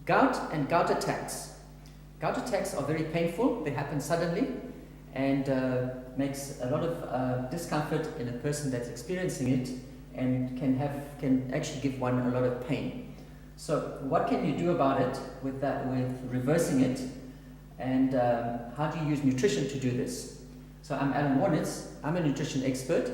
Gout and gout attacks. Gout attacks are very painful. They happen suddenly and makes a lot of discomfort in a person that's experiencing it, and can actually give one a lot of pain. So what can you do about it with reversing it, and how do you use nutrition to do this? So I'm Allan Wohrnitz. I'm a nutrition expert.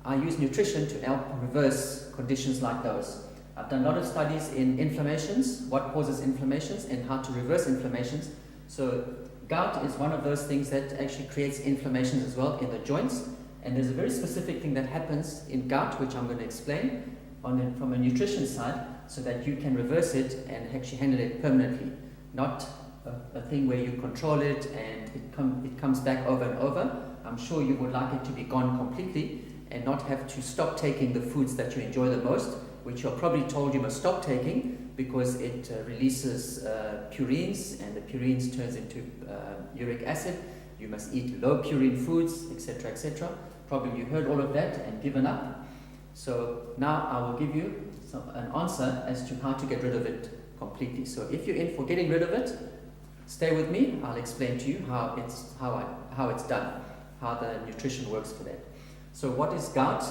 I use nutrition to help reverse conditions like those. I've done a lot of studies in inflammations, what causes inflammations and how to reverse inflammations. So gout is one of those things that actually creates inflammations as well in the joints. And there's a very specific thing that happens in gout, which I'm going to explain from a nutrition side, so that you can reverse it and actually handle it permanently. Not a thing where you control it and it comes back over and over. I'm sure you would like it to be gone completely and not have to stop taking the foods that you enjoy the most, which you're probably told you must stop taking because it releases purines, and the purines turns into uric acid. You must eat low purine foods, etc., etc. Probably you heard all of that and given up. So now I will give you an answer as to how to get rid of it completely. So if you're in for getting rid of it, stay with me. I'll explain to you how it's done, how the nutrition works for that. So what is gout,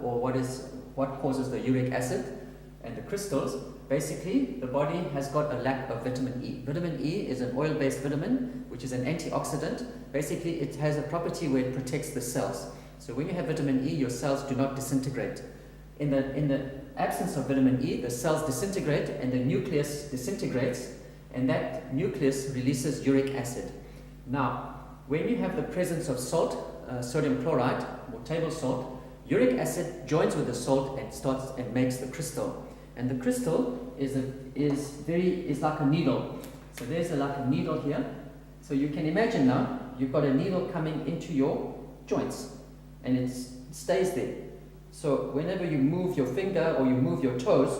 or what causes the uric acid and the crystals? Basically, the body has got a lack of vitamin E. Vitamin E is an oil-based vitamin, which is an antioxidant. Basically, it has a property where it protects the cells. So when you have vitamin E, your cells do not disintegrate. In the absence of vitamin E, the cells disintegrate and the nucleus disintegrates, and that nucleus releases uric acid. Now, when you have the presence of salt, sodium chloride or table salt, uric acid joins with the salt and makes the crystal. And the crystal is like a needle. So there's like a needle here. So you can imagine now you've got a needle coming into your joints, and it stays there. So whenever you move your finger or you move your toes,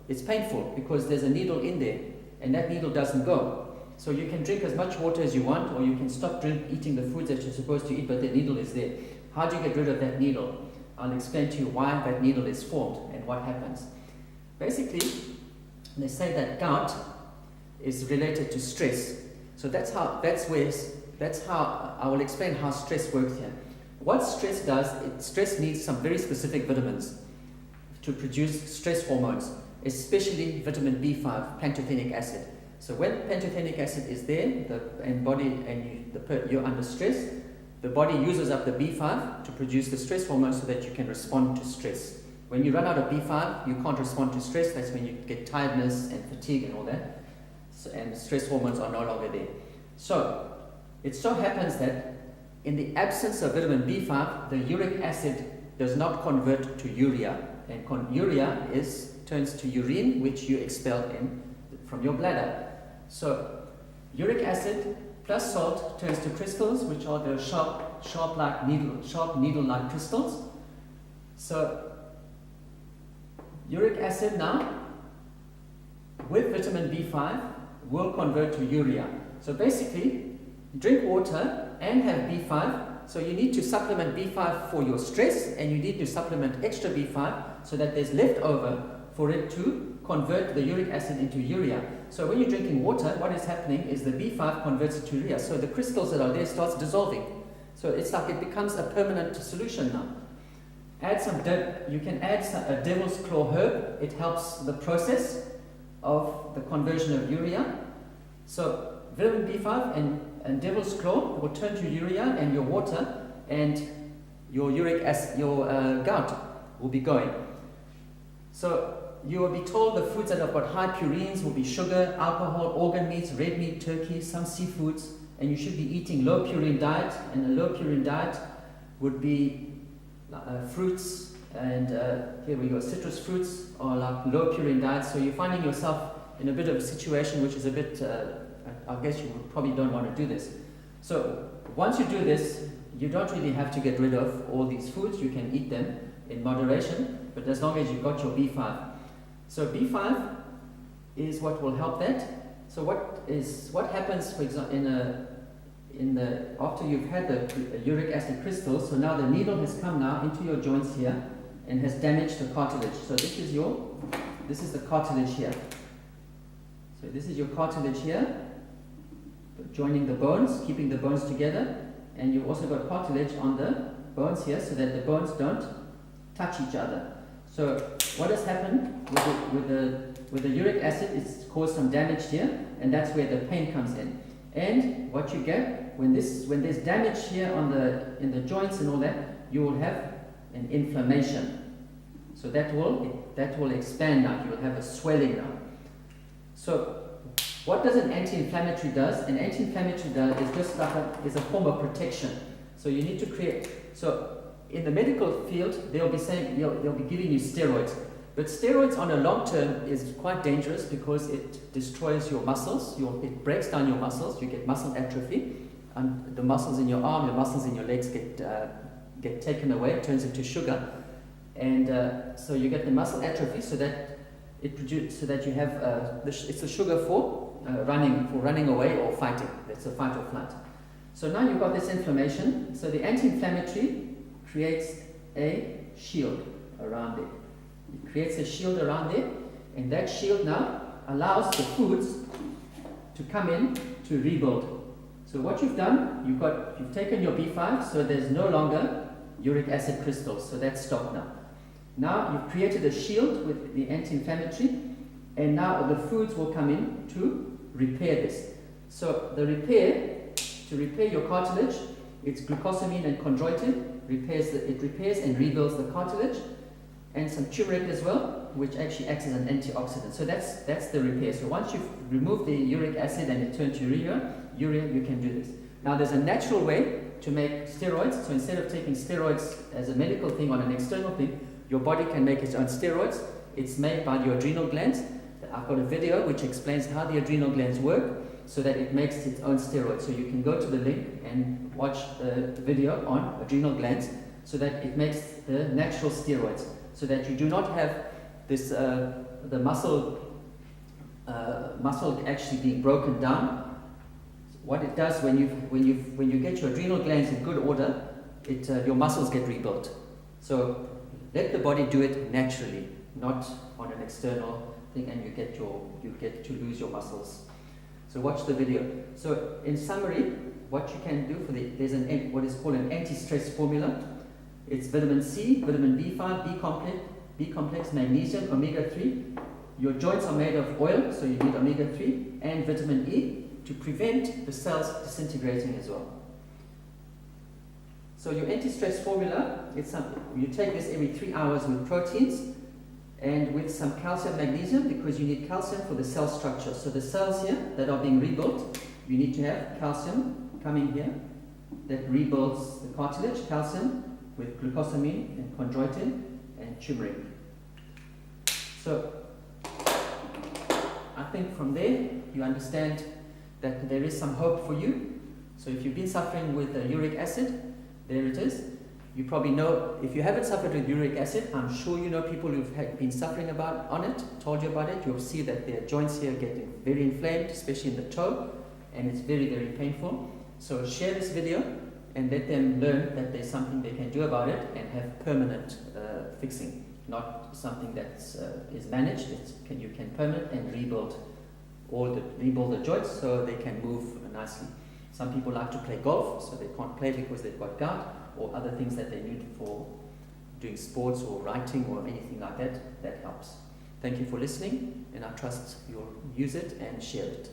it's painful because there's a needle in there, and that needle doesn't go. So you can drink as much water as you want, or you can stop eating the foods that you're supposed to eat, but the needle is there. How do you get rid of that needle? I'll explain to you why that needle is formed and what happens. Basically, they say that gout is related to stress. So that's how I will explain how stress works here. What stress does, stress needs some very specific vitamins to produce stress hormones, especially vitamin B5, pantothenic acid. So when pantothenic acid is there, you're under stress, the body uses up the B5 to produce the stress hormone so that you can respond to stress. When you run out of B5, you can't respond to stress. That's when you get tiredness and fatigue and all that. And stress hormones are no longer there. So it so happens that in the absence of vitamin B5, the uric acid does not convert to urea. And urea turns to urine, which you expel from your bladder. So uric acid plus salt turns to crystals, which are the sharp needle-like crystals. So uric acid now, with vitamin B5, will convert to urea. So basically, drink water and have B5. So you need to supplement B5 for your stress, and you need to supplement extra B5 so that there's leftover for it to convert the uric acid into urea. So when you're drinking water, what is happening is the B5 converts it to urea. So the crystals that are there starts dissolving. So it's like it becomes a permanent solution now. You can add a devil's claw herb. It helps the process of the conversion of urea. So vitamin B5 and devil's claw will turn to urea, and your water and your uric acid, your gout will be going. So you will be told the foods that have got high purines will be sugar, alcohol, organ meats, red meat, turkey, some seafoods, and you should be eating low purine diet, and a low purine diet would be fruits, and here we go, citrus fruits are like low purine diets. So you're finding yourself in a bit of a situation which is a bit, I guess you probably don't want to do this. So once you do this, you don't really have to get rid of all these foods. You can eat them in moderation, but as long as you've got your B5. So B5 is what will help that. So what happens, for example, after you've had the uric acid crystals, so now the needle has come now into your joints here and has damaged the cartilage. So this is the cartilage here. So this is your cartilage here, joining the bones, keeping the bones together, and you've also got cartilage on the bones here so that the bones don't touch each other. So what has happened with the uric acid, it's caused some damage here, and that's where the pain comes in. And what you get when there's damage here in the joints and all that, you will have an inflammation. So that will expand now. You will have a swelling now. So what does an anti-inflammatory does? An anti-inflammatory is just like is a form of protection. So you need to create. So in the medical field, they'll be saying they'll be giving you steroids. But steroids on a long term is quite dangerous because it destroys your muscles. It breaks down your muscles. You get muscle atrophy, and the muscles in your arm, the muscles in your legs get taken away. It turns into sugar, and so you get the muscle atrophy. So that you have it's a sugar for running away or fighting. That's a fight or flight. So now you've got this inflammation. So the anti-inflammatory creates a shield around it. It creates a shield around there, and that shield now allows the foods to come in to rebuild. So what you've done, you've taken your B5, so there's no longer uric acid crystals, so that's stopped now. Now you've created a shield with the anti-inflammatory, and now the foods will come in to repair this. So to repair your cartilage, it's glucosamine and chondroitin. It repairs and rebuilds the cartilage, and some turmeric as well, which actually acts as an antioxidant. So that's the repair. So once you've removed the uric acid and it turned to urea, you can do this. Now there's a natural way to make steroids. So instead of taking steroids as a medical thing on an external thing, your body can make its own steroids. It's made by your adrenal glands. I've got a video which explains how the adrenal glands work so that it makes its own steroids. So you can go to the link and watch the video on adrenal glands so that it makes the natural steroids, so that you do not have this the muscle actually being broken down. What it does when you get your adrenal glands in good order, your muscles get rebuilt. So let the body do it naturally, not on an external thing, and you get to lose your muscles. So watch the video. So in summary, what you can do there's what is called an anti-stress formula. It's vitamin C, vitamin B5, B complex, magnesium, omega-3. Your joints are made of oil, so you need omega-3, and vitamin E to prevent the cells disintegrating as well. So your anti-stress formula, you take this every 3 hours with proteins and with some calcium, magnesium, because you need calcium for the cell structure. So the cells here that are being rebuilt, you need to have calcium coming here that rebuilds the cartilage, calcium with glucosamine and chondroitin and turmeric. So I think from there you understand that there is some hope for you. So if you've been suffering with uric acid, there it is. You probably know, if you haven't suffered with uric acid, I'm sure you know people who've been suffering on it, told you about it. You'll see that their joints here get very inflamed, especially in the toe, and it's very, very painful. So share this video and let them learn that there's something they can do about it and have permanent fixing, not something that is managed. You can permanent and rebuild the joints so they can move nicely. Some people like to play golf, so they can't play because they've got gout, or other things that they need for doing sports or writing or anything like that. That helps. Thank you for listening, and I trust you'll use it and share it.